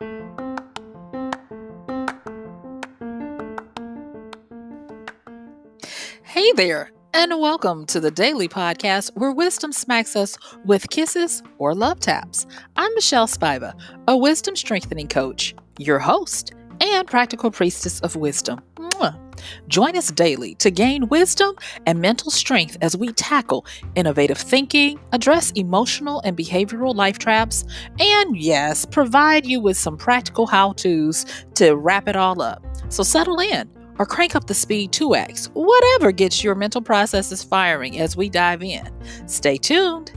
Hey there, and welcome to the daily podcast where wisdom smacks us with kisses or love taps. I'm MichelleSpiva, a wisdom strengthening coach, your host, and practical priestess of wisdom. Mwah. Join us daily to gain wisdom and mental strength as we tackle innovative thinking, address emotional and behavioral life traps, and yes, provide you with some practical how to's to wrap it all up. So settle in or crank up the speed 2x, whatever gets your mental processes firing as we dive in. Stay tuned.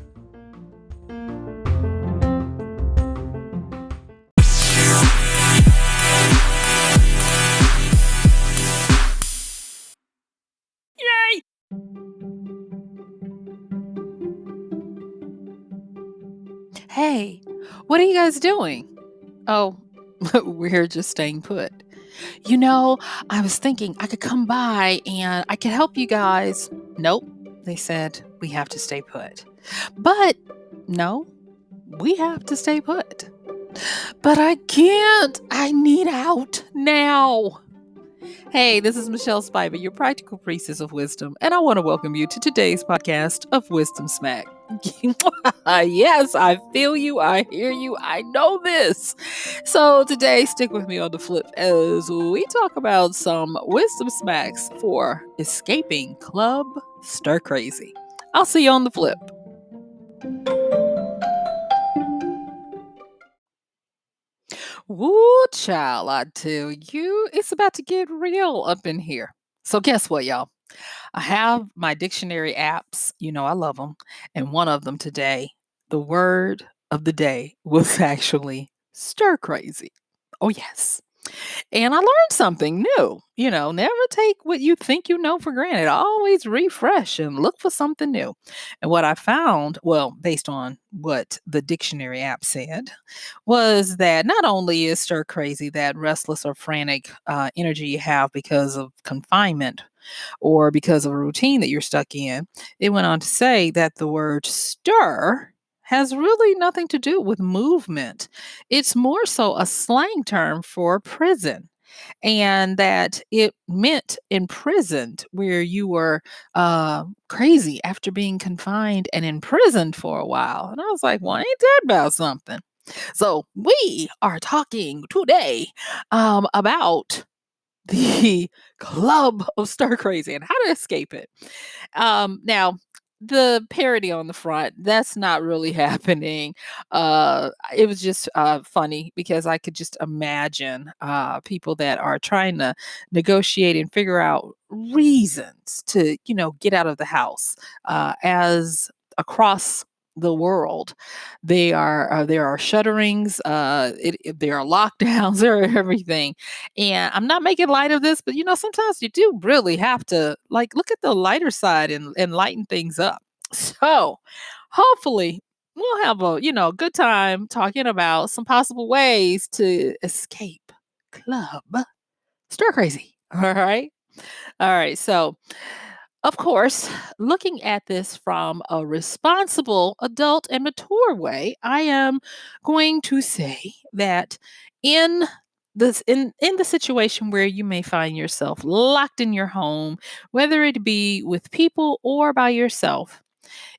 Yay! Hey, what are you guys doing? Oh, we're just staying put. You know, I was thinking I could come by and I could help you guys. Nope, they said we have to stay put. But no, we have to stay put. But I can't. I need out now. Hey, this is MichelleSpiva, your practical priestess of wisdom, and I want to welcome you to today's podcast of Wisdom Smack. Yes, I feel you, I hear you, I know this. So today, stick with me on the flip as we talk about some wisdom smacks for escaping club stir crazy. I'll see you on the flip. Woo, child, I tell you, it's about to get real up in here. So guess what, y'all? I have my dictionary apps. You know, I love them. And one of them today, the word of the day was actually stir crazy. Oh, yes. And I learned something new. You know, never take what you think you know for granted. Always refresh and look for something new. And what I found, well, based on what the dictionary app said, was that not only is stir crazy that restless or frantic energy you have because of confinement or because of a routine that you're stuck in, it went on to say that the word stir has really nothing to do with movement. It's more so a slang term for prison. And that it meant imprisoned, where you were crazy after being confined and imprisoned for a while. And I was like, well, ain't that about something? So we are talking today about the club of stir crazy and how to escape it. Now, the parody on the front, that's not really happening. It was just funny because I could just imagine people that are trying to negotiate and figure out reasons to, get out of the house as across the world. There are shutterings, there are lockdowns, there are everything. And I'm not making light of this, but sometimes you do really have to like look at the lighter side and lighten things up. So hopefully we'll have a good time talking about some possible ways to escape club stir crazy. All right. All right. So of course, looking at this from a responsible adult and mature way, I am going to say that in in the situation where you may find yourself locked in your home, whether it be with people or by yourself,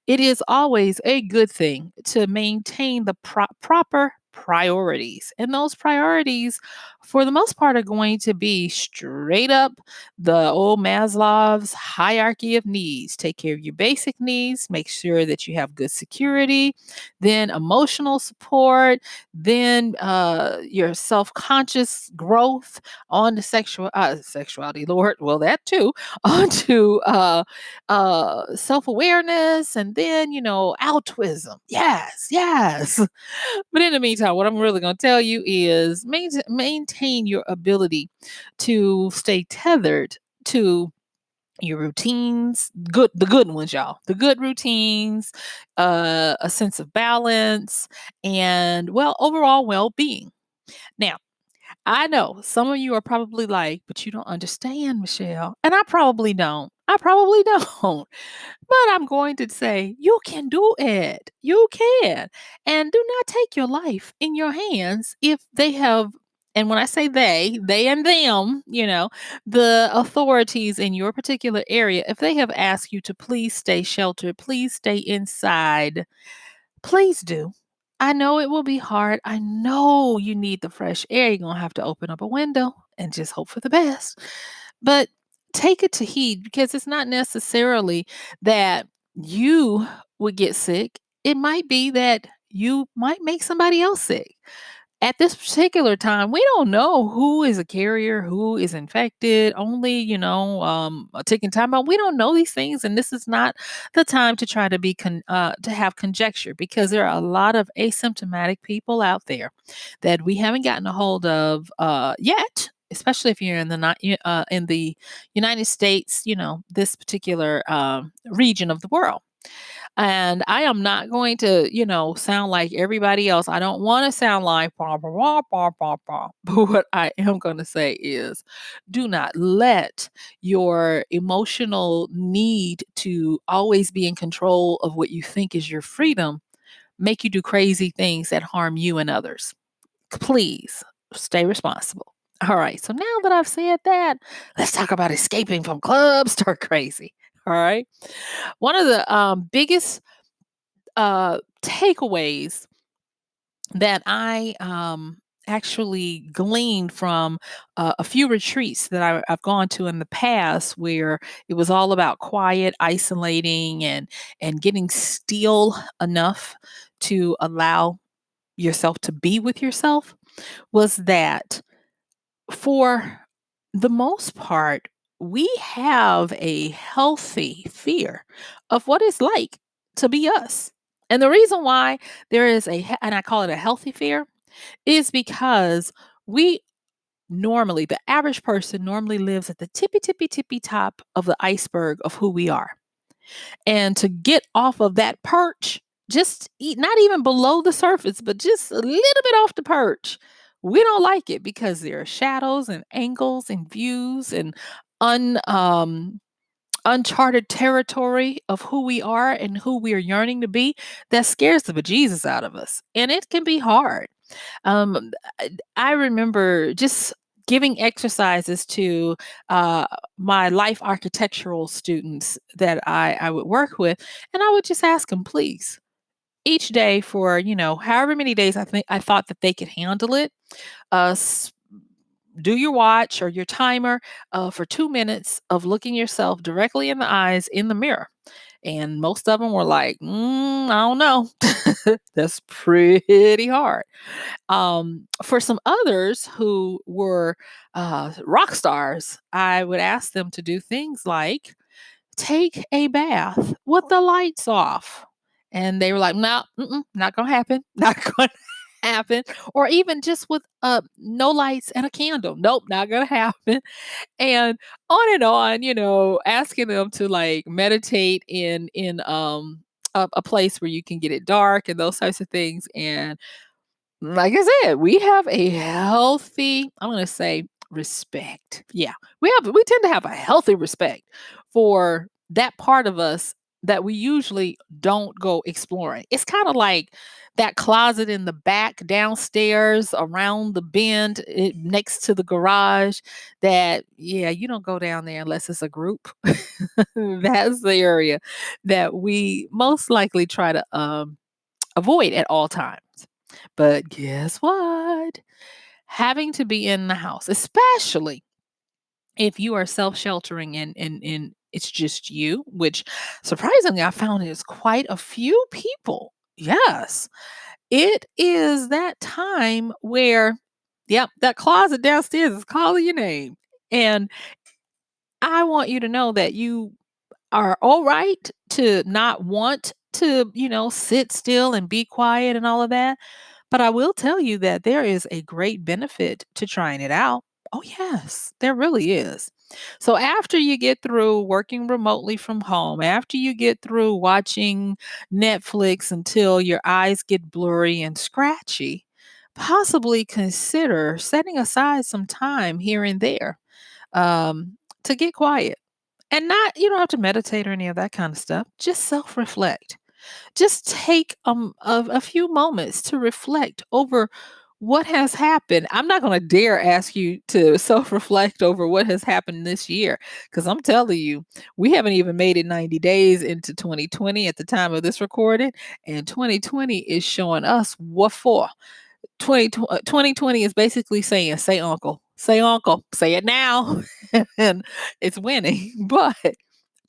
it is always a good thing to maintain the proper priorities. And those priorities, for the most part, are going to be straight up the old Maslow's hierarchy of needs. Take care of your basic needs, make sure that you have good security, then emotional support, then your self conscious growth on the sexuality, Lord, well, that too, onto self awareness, and then, altruism. Yes, yes. But in the meantime, what I'm really going to tell you is maintain your ability to stay tethered to your routines, the good ones, y'all, the good routines, a sense of balance, and well, overall well-being. Now, I know some of you are probably like, but you don't understand, Michelle. And I probably don't. I probably don't. But I'm going to say, you can do it. You can. And do not take your life in your hands if they have, and when I say they and them, the authorities in your particular area, if they have asked you to please stay sheltered, please stay inside, please do. I know it will be hard. I know you need the fresh air. You're going to have to open up a window and just hope for the best. But take it to heed because it's not necessarily that you would get sick. It might be that you might make somebody else sick. At this particular time, we don't know who is a carrier, who is infected, only, a ticking time bomb. We don't know these things. And this is not the time to try to to have conjecture because there are a lot of asymptomatic people out there that we haven't gotten a hold of yet. Especially if you're in in the United States, this particular region of the world. And I am not going to, sound like everybody else. I don't want to sound like bah, bah, bah, bah, bah, bah. But what I am going to say is do not let your emotional need to always be in control of what you think is your freedom make you do crazy things that harm you and others. Please stay responsible. All right. So now that I've said that, let's talk about escaping from clubs or crazy. All right. One of the biggest takeaways that I actually gleaned from a few retreats that I've gone to in the past, where it was all about quiet, isolating, and getting still enough to allow yourself to be with yourself, was that for the most part, we have a healthy fear of what it's like to be us. And the reason why there is and I call it a healthy fear, is because we normally, the average person normally lives at the tippy, tippy, tippy top of the iceberg of who we are. And to get off of that perch, just eat, not even below the surface, but just a little bit off the perch. We don't like it because there are shadows and angles and views and un uncharted territory of who we are and who we are yearning to be that scares the bejesus out of us. And it can be hard. I remember just giving exercises to my life architectural students that I would work with, and I would just ask them, please, each day for however many days I thought that they could handle it. Uh, s- do your watch or your timer for 2 minutes of looking yourself directly in the eyes in the mirror. And most of them were like, I don't know. That's pretty hard. For some others who were rock stars, I would ask them to do things like take a bath with the lights off. And they were like, no, not going to happen. Not going to happen. Or even just with no lights and a candle. Nope, not going to happen. And on, asking them to like meditate in a place where you can get it dark and those types of things. And like I said, we have a healthy, I'm going to say respect. Yeah. We tend to have a healthy respect for that part of us that we usually don't go exploring. It's kind of like that closet in the back downstairs around the bend next to the garage that, yeah, you don't go down there unless it's a group. That's the area that we most likely try to avoid at all times. But guess what? Having to be in the house, especially if you are self-sheltering and it's just you, which surprisingly I found is quite a few people. Yes. It is that time where, yep, that closet downstairs is calling your name. And I want you to know that you are all right to not want to, sit still and be quiet and all of that. But I will tell you that there is a great benefit to trying it out. Oh, yes, there really is. So, after you get through working remotely from home, after you get through watching Netflix until your eyes get blurry and scratchy, possibly consider setting aside some time here and there to get quiet And not, you don't have to meditate or any of that kind of stuff. Just self reflect. Just take a few moments to reflect over what has happened. I'm not going to dare ask you to self reflect over what has happened this year because I'm telling you, we haven't even made it 90 days into 2020 at the time of this recording. And 2020 is showing us what for. 2020 is basically saying, say uncle, say it now. And it's winning. But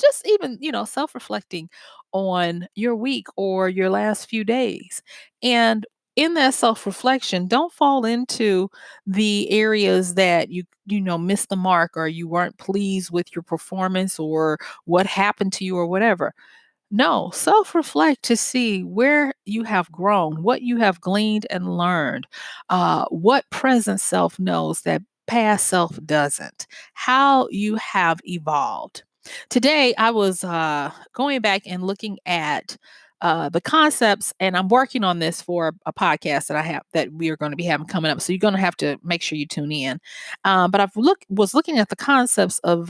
just even, self-reflecting on your week or your last few days. And in that self-reflection, don't fall into the areas that you missed the mark or you weren't pleased with your performance or what happened to you or whatever. No, self reflect to see where you have grown, what you have gleaned and learned, what present self knows that past self doesn't, how you have evolved. Today, I was going back and looking at the concepts, and I'm working on this for a podcast that I have that we are going to be having coming up. So you're going to have to make sure you tune in. But was looking at the concepts of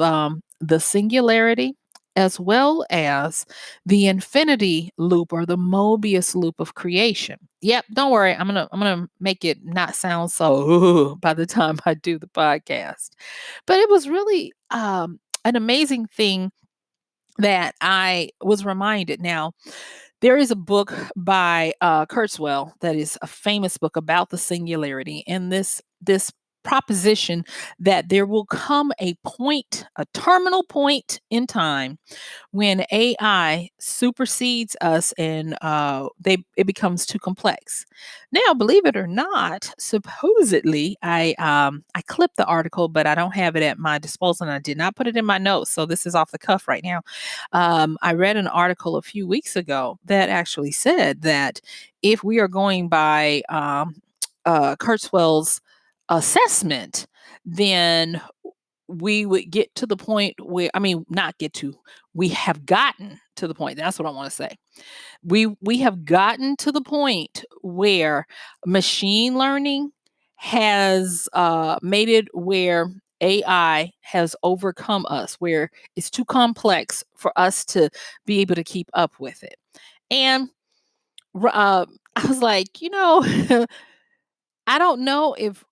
the singularity as well as the infinity loop or the Mobius loop of creation. Yep, don't worry. I'm gonna make it not sound so by the time I do the podcast. But it was really an amazing thing that I was reminded. Now, there is a book by Kurzweil that is a famous book about the singularity and this proposition that there will come a point, a terminal point in time when AI supersedes us and it becomes too complex. Now, believe it or not, supposedly I clipped the article, but I don't have it at my disposal, and I did not put it in my notes, so this is off the cuff right now. I read an article a few weeks ago that actually said that if we are going by Kurzweil's assessment, then we would get to the point where, I mean, not get to, we have gotten to the point. That's what I want to say. We have gotten to the point where machine learning has made it where AI has overcome us, where it's too complex for us to be able to keep up with it. And I was like, I don't know if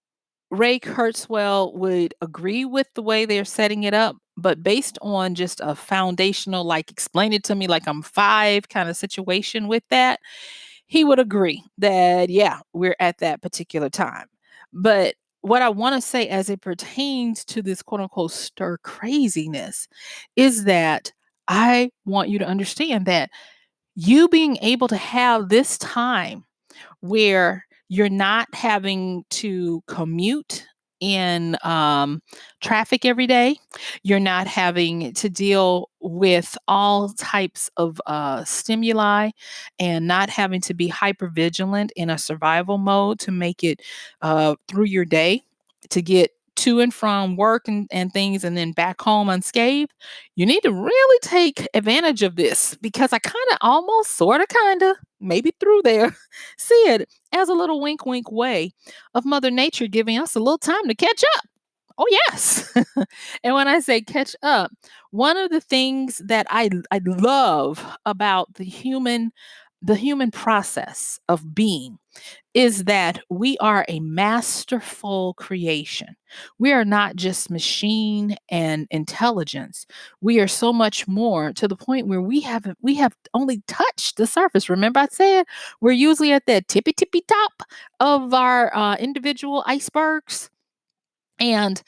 Ray Kurzweil would agree with the way they're setting it up, but based on just a foundational, like explain it to me like I'm five kind of situation with that, he would agree that, yeah, we're at that particular time. But what I want to say as it pertains to this quote unquote stir craziness is that I want you to understand that you being able to have this time where you're not having to commute in traffic every day. You're not having to deal with all types of stimuli and not having to be hyper vigilant in a survival mode to make it through your day to get to and from work and things and then back home unscathed. You need to really take advantage of this because I kind of almost, sort of, kind of, maybe through there, see it as a little wink, wink way of Mother Nature giving us a little time to catch up. Oh, yes. And when I say catch up, one of the things that I love about the human process of being is that we are a masterful creation. We are not just machine and intelligence. We are so much more to the point where we have only touched the surface. Remember I said we're usually at that tippy top of our individual icebergs, and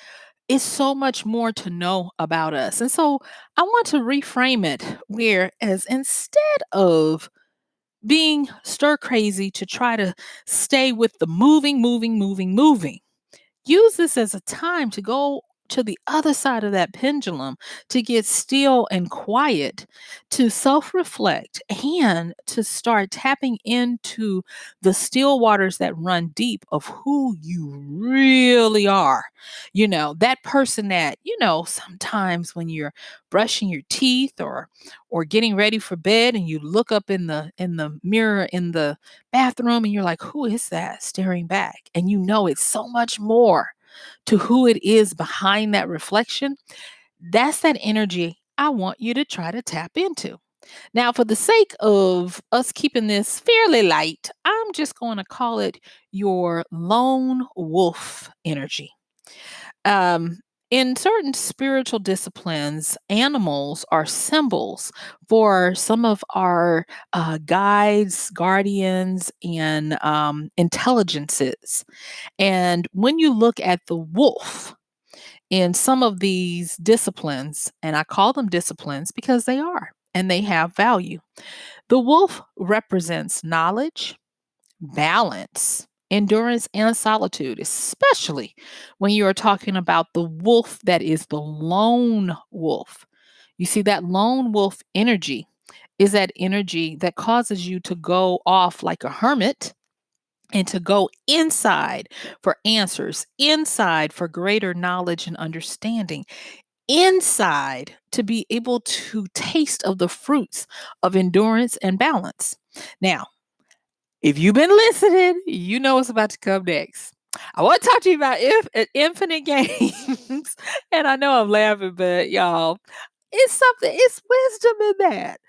it's so much more to know about us. And so I want to reframe it whereas instead of being stir crazy to try to stay with the moving, moving, moving, moving. Use this as a time to go to the other side of that pendulum, to get still and quiet, to self reflect, and to start tapping into the still waters that run deep of who you really are. That person that, sometimes when you're brushing your teeth or getting ready for bed and you look up in the mirror in the bathroom and you're like, who is that staring back? And it's so much more to who it is behind that reflection. That's that energy I want you to try to tap into. Now, for the sake of us keeping this fairly light, I'm just going to call it your lone wolf energy. Um, in certain spiritual disciplines, animals are symbols for some of our guides, guardians, and intelligences. And when you look at the wolf in some of these disciplines, and I call them disciplines because they are and they have value, the wolf represents knowledge, balance, endurance, and solitude, especially when you are talking about the wolf that is the lone wolf. You see, that lone wolf energy is that energy that causes you to go off like a hermit and to go inside for answers, inside for greater knowledge and understanding, inside to be able to taste of the fruits of endurance and balance. Now, if you've been listening, you know what's about to come next. I want to talk to you about infinite games. And I know I'm laughing, but y'all, it's wisdom in that.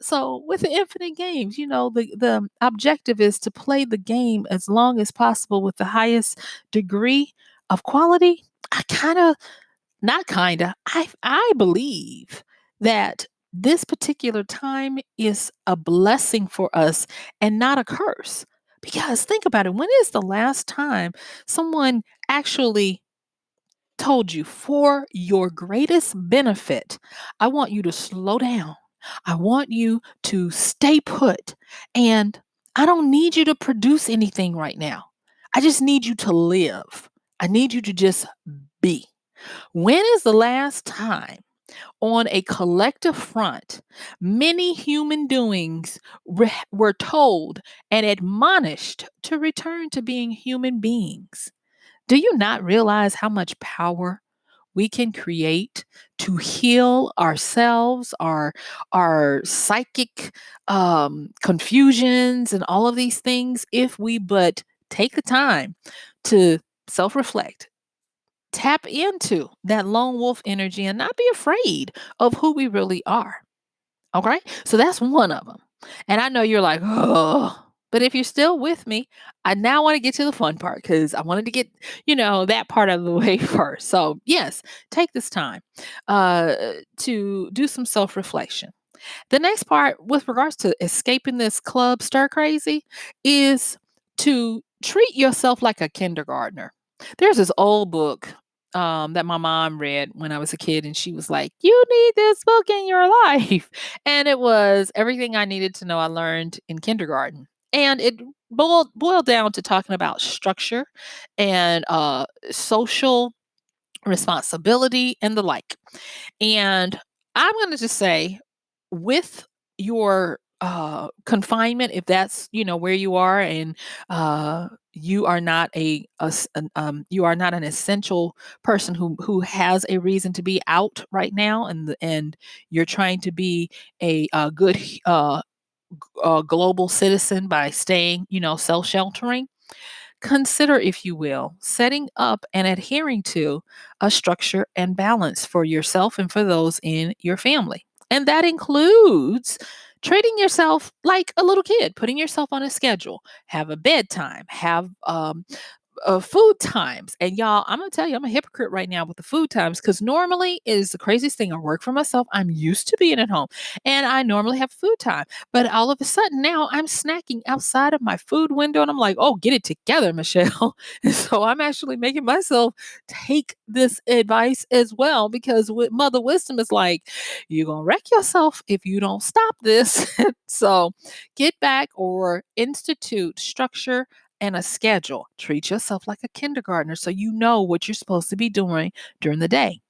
So with the infinite games, the objective is to play the game as long as possible with the highest degree of quality. I kind of not kinda. I believe that this particular time is a blessing for us and not a curse. Because think about it, when is the last time someone actually told you for your greatest benefit, I want you to slow down. I want you to stay put. And I don't need you to produce anything right now. I just need you to live. I need you to just be. When is the last time on a collective front many human doings were told and admonished to return to being human beings? Do you not realize how much power we can create to heal ourselves, our psychic confusions, and all of these things if we but take the time to self reflect, tap into that lone wolf energy and not be afraid of who we really are. Okay. So that's one of them. And I know you're like, oh, but if you're still with me, I now want to get to the fun part because I wanted to get, that part out of the way first. So, yes, take this time uh, to do some self reflection. The next part, with regards to escaping this club stir crazy, is to treat yourself like a kindergartner. There's this old book that my mom read when I was a kid, and she was like, "You need this book in your life." And it was everything I needed to know I learned in kindergarten. And it boiled down to talking about structure and social responsibility and the like. And I'm going to just say, with your confinement, if that's where you are, and you are not you are not an essential person who has a reason to be out right now, and you're trying to be a good global citizen by staying, self sheltering. Consider, if you will, setting up and adhering to a structure and balance for yourself and for those in your family. And that includes treating yourself like a little kid, putting yourself on a schedule, have a bedtime, have food times. And y'all, I'm gonna tell you, I'm a hypocrite right now with the food times because normally it is the craziest thing. I work for myself. I'm used to being at home and I normally have food time. But all of a sudden now I'm snacking outside of my food window and I'm like, oh, get it together, Michelle. And so I'm actually making myself take this advice as well because with Mother Wisdom is like, you're gonna wreck yourself if you don't stop this. So get back or institute structure and a schedule. Treat yourself like a kindergartner so you know what you're supposed to be doing during the day.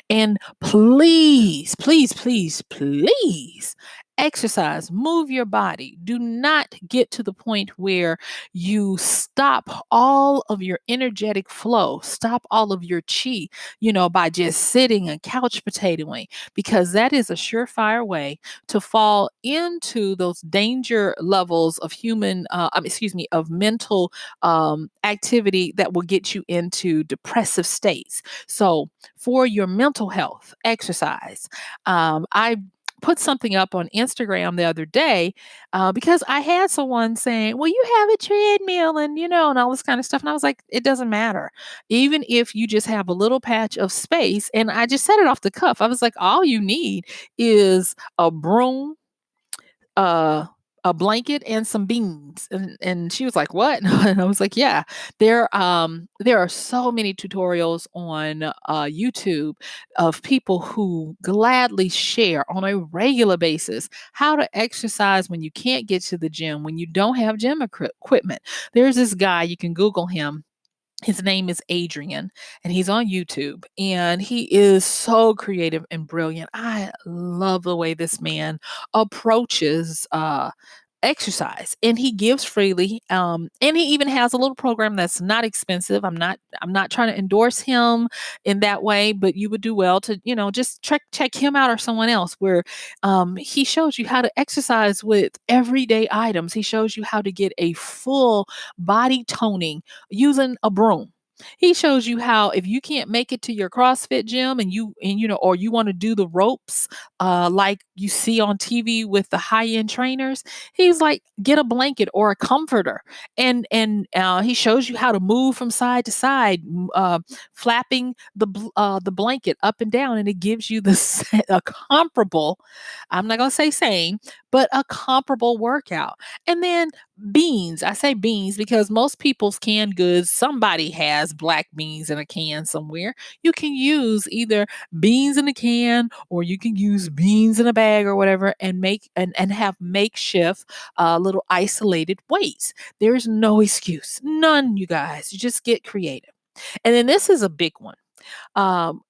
And please, please, please, please exercise, move your body. Do not get to the point where you stop all of your energetic flow, stop all of your chi, by just sitting and couch potatoing, because that is a surefire way to fall into those danger levels of of mental activity that will get you into depressive states. So, for your mental health, exercise. I put something up on Instagram the other day because I had someone saying, "Well, you have a treadmill and all this kind of stuff." And I was like, it doesn't matter. Even if you just have a little patch of space, and I just said it off the cuff. I was like, all you need is a broom, uh, a blanket and some beans. And she was like, "What?" And I was like, "Yeah, there are so many tutorials on YouTube of people who gladly share on a regular basis how to exercise when you can't get to the gym, when you don't have gym equipment." There's this guy, you can Google him. His name is Adrian, and he's on YouTube, and he is so creative and brilliant. I love the way this man approaches exercise, and he gives freely. And he even has a little program that's not expensive. I'm not trying to endorse him in that way, but you would do well to just check him out or someone else, where he shows you how to exercise with everyday items. He shows you how to get a full body toning using a broom. He shows you how, if you can't make it to your CrossFit gym, or you want to do the ropes like you see on TV with the high-end trainers, he's like, get a blanket or a comforter, and he shows you how to move from side to side, flapping the blanket up and down, and it gives you a comparable. I'm not gonna say same, but a comparable workout. And then beans. I say beans because most people's canned goods, somebody has black beans in a can somewhere. You can use either beans in a can, or you can use beans in a bag or whatever, and have makeshift little isolated weights. There's no excuse. None, you guys. You just get creative. And then this is a big one.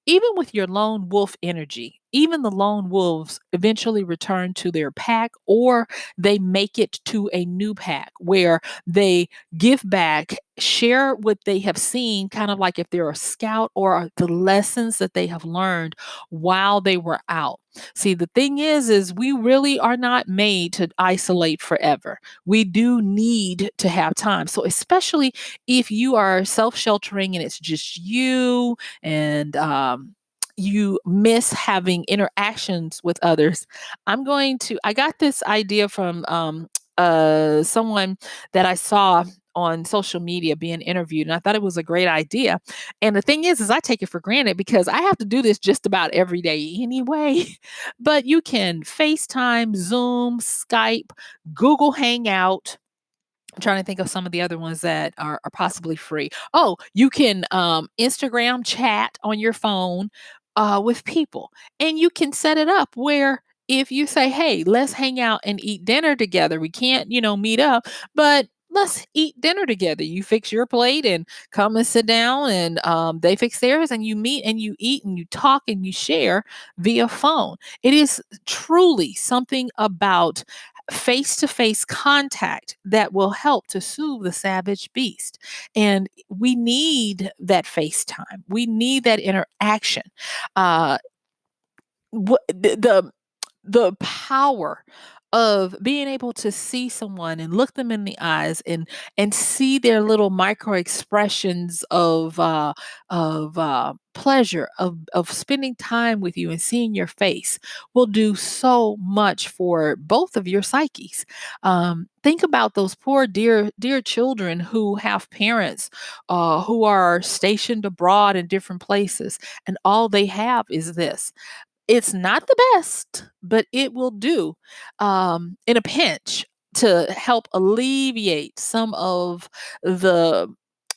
Even with your lone wolf energy, even the lone wolves eventually return to their pack, or they make it to a new pack where they give back, share what they have seen, kind of like if they're a scout, or the lessons that they have learned while they were out. See, the thing is we really are not made to isolate forever. We do need to have time. So, especially if you are self sheltering and it's just you, and you miss having interactions with others. I got this idea from someone that I saw on social media being interviewed, and I thought it was a great idea. And the thing is I take it for granted because I have to do this just about every day anyway. But you can FaceTime, Zoom, Skype, Google Hangout. I'm trying to think of some of the other ones that are possibly free. Oh, you can Instagram chat on your phone with people. And you can set it up where, if you say, "Hey, let's hang out and eat dinner together. We can't, meet up, but let's eat dinner together." You fix your plate and come and sit down, and they fix theirs, and you meet and you eat and you talk and you share via phone. It is truly something about face to face contact that will help to soothe the savage beast. And we need that FaceTime. We need that interaction. Uh, the power of being able to see someone and look them in the eyes, and see their little micro expressions of pleasure of spending time with you and seeing your face will do so much for both of your psyches. Think about those poor dear children who have parents who are stationed abroad in different places, and all they have is this. It's not the best, but it will do in a pinch to help alleviate some of the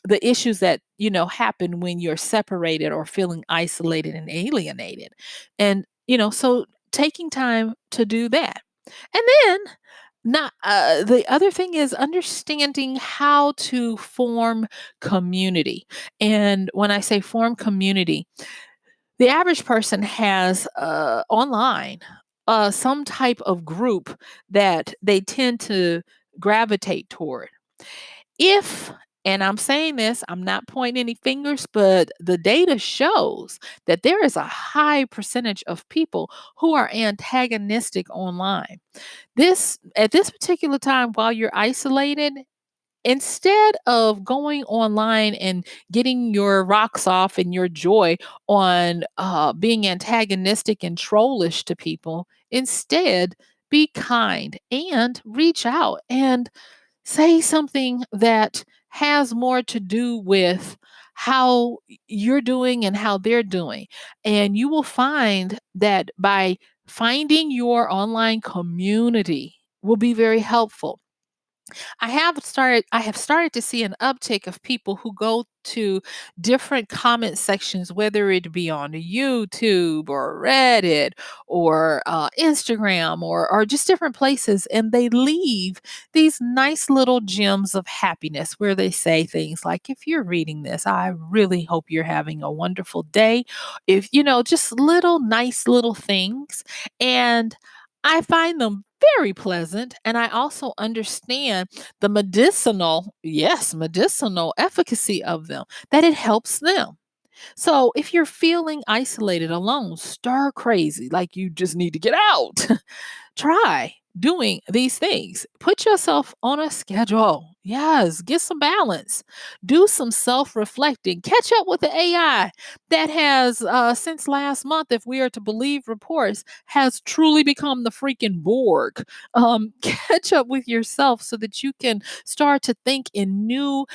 the issues that happen when you're separated or feeling isolated and alienated. And so taking time to do that. And then, not the other thing is understanding how to form community. And when I say form community, the average person has online. some type of group that they tend to gravitate toward. If, and I'm saying this, I'm not pointing any fingers, but the data shows that there is a high percentage of people who are antagonistic online. This at this particular time while you're isolated, instead of going online and getting your rocks off and your joy on being antagonistic and trollish to people, instead be kind and reach out and say something that has more to do with how you're doing and how they're doing. And you will find that by finding your online community will be very helpful. I have started to see an uptick of people who go to different comment sections, whether it be on YouTube or Reddit or Instagram or just different places, and they leave these nice little gems of happiness where they say things like, if you're reading this, I really hope you're having a wonderful day. If just little nice little things. And I find them very pleasant. And I also understand the medicinal efficacy of them, that it helps them. So if you're feeling isolated, alone, stir crazy, like you just need to get out, try doing these things. Put yourself on a schedule. Yes, get some balance. Do some self reflecting. Catch up with the AI that has, since last month, if we are to believe reports, has truly become the freaking Borg. Catch up with yourself so that you can start to think in new,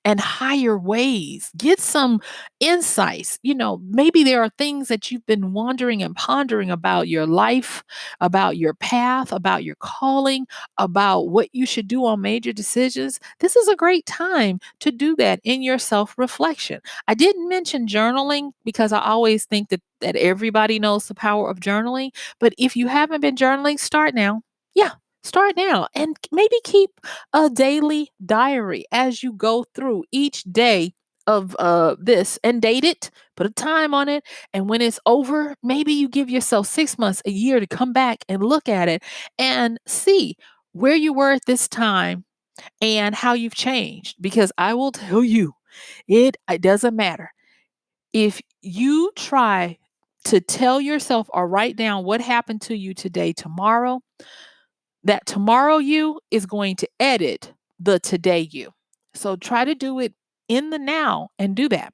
and higher ways. Get some insights. Maybe there are things that you've been wondering and pondering about your life, about your path, about your calling, about what you should do on major decisions. This is a great time to do that in your self reflection. I didn't mention journaling because I always think that everybody knows the power of journaling. But if you haven't been journaling, start now. Yeah, start now and maybe keep a daily diary as you go through each day of this, and date it, put a time on it. And when it's over, maybe you give yourself 6 months, a year to come back and look at it and see where you were at this time and how you've changed. Because I will tell you, it doesn't matter. If you try to tell yourself or write down what happened to you today, tomorrow, that tomorrow you is going to edit the today you. So try to do it in the now and do that.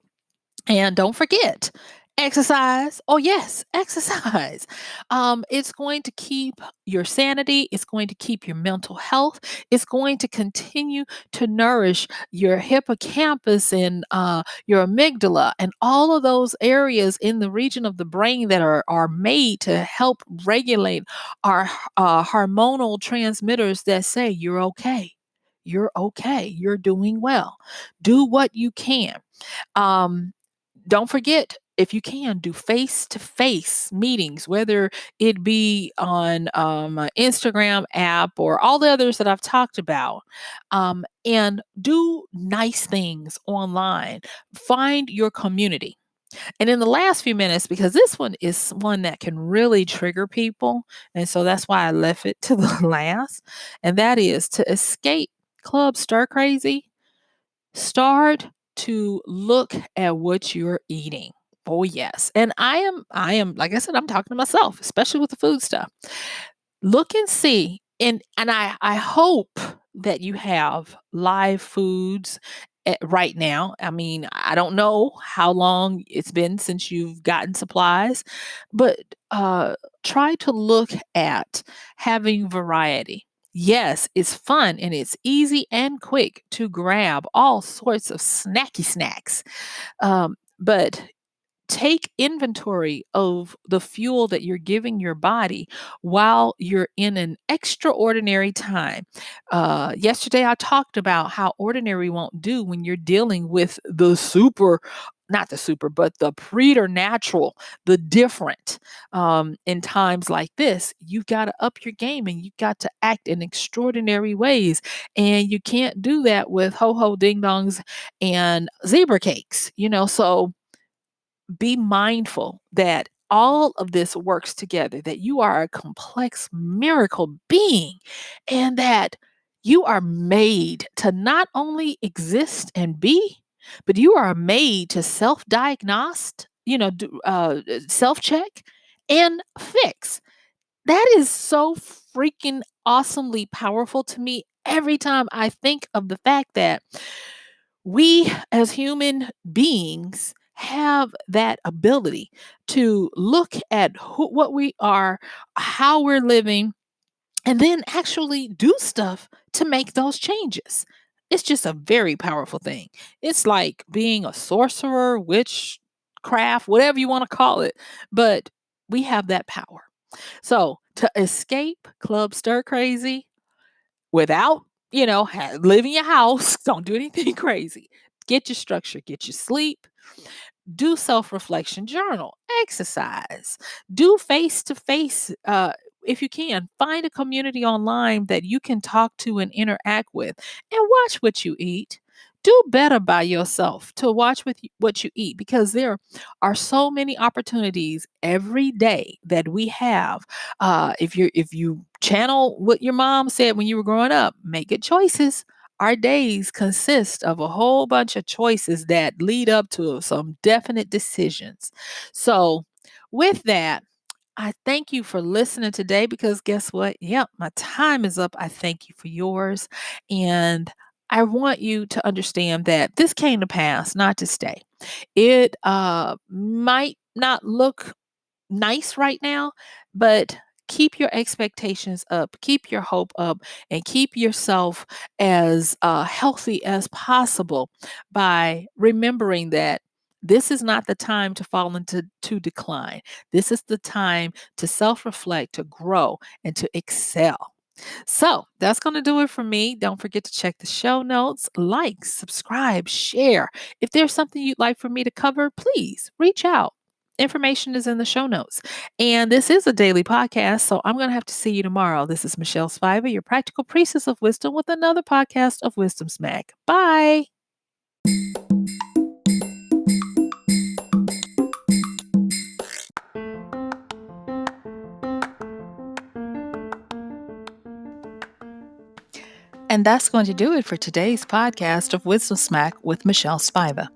And don't forget, exercise. Oh, yes, exercise. It's going to keep your sanity. It's going to keep your mental health. It's going to continue to nourish your hippocampus and your amygdala and all of those areas in the region of the brain that are made to help regulate our hormonal transmitters that say, you're okay. You're okay. You're doing well. Do what you can. Um, don't forget, if you can, do face to face meetings, whether it be on an Instagram app or all the others that I've talked about, and do nice things online. Find your community. And in the last few minutes, because this one is one that can really trigger people, and so that's why I left it to the last, and that is to escape Club Stir Crazy. Start to look at what you're eating. Oh yes. And I am like I said, I'm talking to myself, especially with the food stuff. Look and see. And I hope that you have live foods right now. I mean, I don't know how long it's been since you've gotten supplies, but try to look at having variety. Yes, it's fun and it's easy and quick to grab all sorts of snacky snacks. But take inventory of the fuel that you're giving your body while you're in an extraordinary time. Yesterday, I talked about how ordinary won't do when you're dealing with the super. Not the super, but the preternatural, the different. In times like this, you've got to up your game and you've got to act in extraordinary ways. And you can't do that with ho ho ding dongs and zebra cakes, so be mindful that all of this works together, that you are a complex miracle being, and that you are made to not only exist and be, but you are made to self-diagnose, self-check and fix. That is so freaking awesomely powerful to me every time I think of the fact that we as human beings have that ability to look at what we are, how we're living, and then actually do stuff to make those changes. It's just a very powerful thing. It's like being a sorcerer, witchcraft, whatever you want to call it, but we have that power. So to escape Club Stir Crazy without, leaving your house, don't do anything crazy. Get your structure, get your sleep, do self-reflection, journal, exercise, do face-to-face, if you can, find a community online that you can talk to and interact with, and watch what you eat. Do better by yourself to watch what you eat, because there are so many opportunities every day that we have. If you channel what your mom said when you were growing up, make good choices. Our days consist of a whole bunch of choices that lead up to some definite decisions. So, with that, I thank you for listening today, because guess what? Yep, my time is up. I thank you for yours. And I want you to understand that this came to pass, not to stay. It might not look nice right now, but keep your expectations up, keep your hope up, and keep yourself as healthy as possible by remembering that this is not the time to fall into decline. This is the time to self-reflect, to grow, and to excel. So that's going to do it for me. Don't forget to check the show notes, like, subscribe, share. If there's something you'd like for me to cover, please reach out. Information is in the show notes. And this is a daily podcast, so I'm going to have to see you tomorrow. This is MichelleSpiva, your practical priestess of wisdom, with another podcast of Wisdom Smack. Bye. And that's going to do it for today's podcast of Wisdom Smack with MichelleSpiva.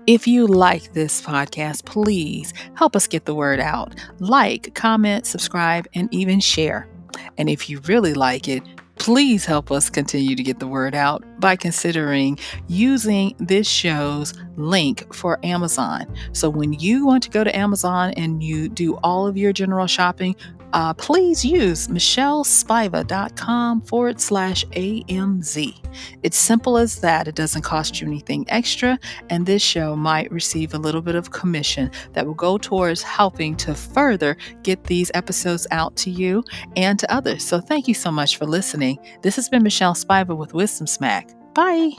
If you like this podcast, please help us get the word out. Like, comment, subscribe, and even share. And if you really like it, please help us continue to get the word out by considering using this show's link for Amazon. So when you want to go to Amazon and you do all of your general shopping, please use MichelleSpiva.com/AMZ. It's simple as that. It doesn't cost you anything extra, and this show might receive a little bit of commission that will go towards helping to further get these episodes out to you and to others. So thank you so much for listening. This has been MichelleSpiva with Wisdom Smack. Bye.